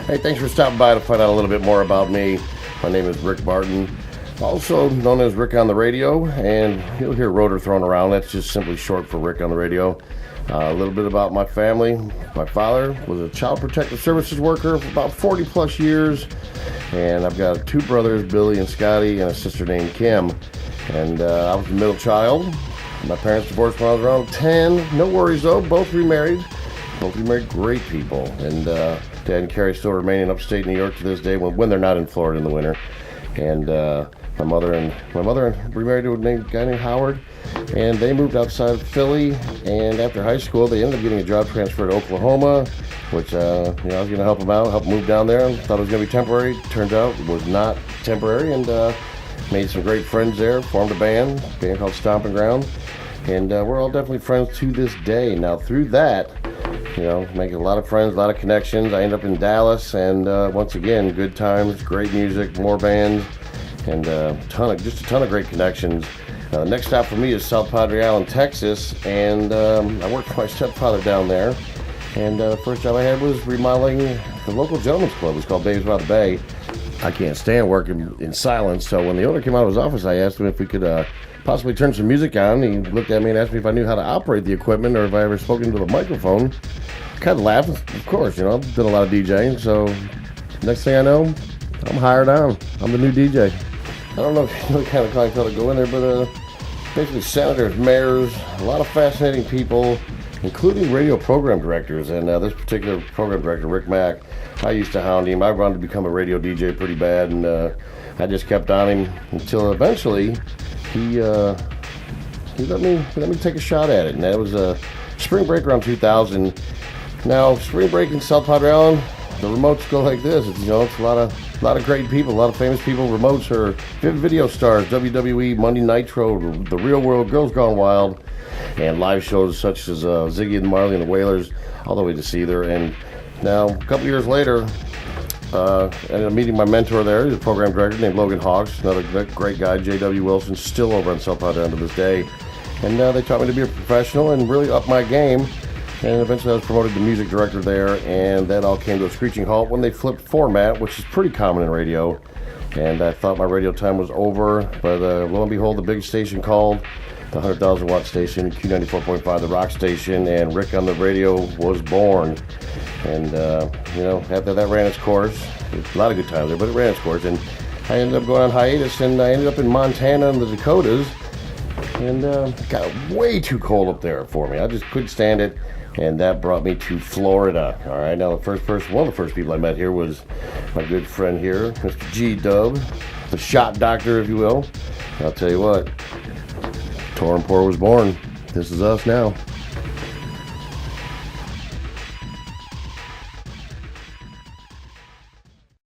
Hey, thanks for stopping by to find out a little bit more about me. My name is Rick Barton, also known as Rick on the Radio, and you'll hear Rotor thrown around. That's just simply short for Rick on the Radio. A little bit about my family. My father was a child protective services worker for about 40 plus years, and I've got two brothers, Billy and Scotty, and a sister named Kim. And I was the middle child. My parents divorced when I was around 10. No worries though, both remarried. Both remarried great people. And Dad and Carrie still remaining upstate New York to this day when they're not in Florida in the winter. And my mother remarried to a guy named Howard, and they moved outside of Philly. And after high school, they ended up getting a job transfer to Oklahoma, which I was going to help them out, help move down there. Thought it was going to be temporary. Turns out it was not temporary, and made some great friends there. Formed a band called Stomping Ground, and we're all definitely friends to this day. Now through that, making a lot of friends, a lot of connections. I ended up in Dallas, and once again, good times, great music, more bands, and a ton of great connections. The next stop for me is South Padre Island, Texas, and I worked for my stepfather down there. And the first job I had was remodeling the local gentleman's club. It was called Babes by the Bay. I can't stand working in silence, so when the owner came out of his office, I asked him if we could possibly turn some music on. He looked at me and asked me if I knew how to operate the equipment or if I ever spoke into the microphone. I kind of laughed. Of course, I've done a lot of DJing, so next thing I know, I'm hired on. I'm the new DJ. I don't know if you know the kind of clientele to go in there, but basically senators, mayors, a lot of fascinating people, including radio program directors. And this particular program director, Rick Mack, I used to hound him. I wanted to become a radio DJ pretty bad, and I just kept on him until eventually he let me take a shot at it. And that was spring break around 2000. Now, spring break in South Padre Island, the remotes go like this. It's a lot of great people, a lot of famous people. Remotes are video stars, WWE, Monday Nitro, The Real World, Girls Gone Wild, and live shows such as Ziggy and Marley and the Wailers, all the way to Seether. And now, a couple years later, I ended up meeting my mentor there. He's a program director named Logan Hawks, another great guy, J.W. Wilson, still over on South Padre Island to this day. And they taught me to be a professional and really up my game. And eventually I was promoted to music director there, and that all came to a screeching halt when they flipped format, which is pretty common in radio. And I thought my radio time was over, but lo and behold, the big station called, the 100,000 watt station, Q94.5, the rock station, and Rick on the Radio was born. And, after that ran its course, a lot of good times there, but it ran its course, and I ended up going on hiatus, and I ended up in Montana and the Dakotas, and it got way too cold up there for me. I just couldn't stand it. And that brought me to Florida. All right, now one of the first people I met here was my good friend here, Mr. G-Dub, the shot doctor, if you will. I'll tell you what, Torin Poor was born. This is us now.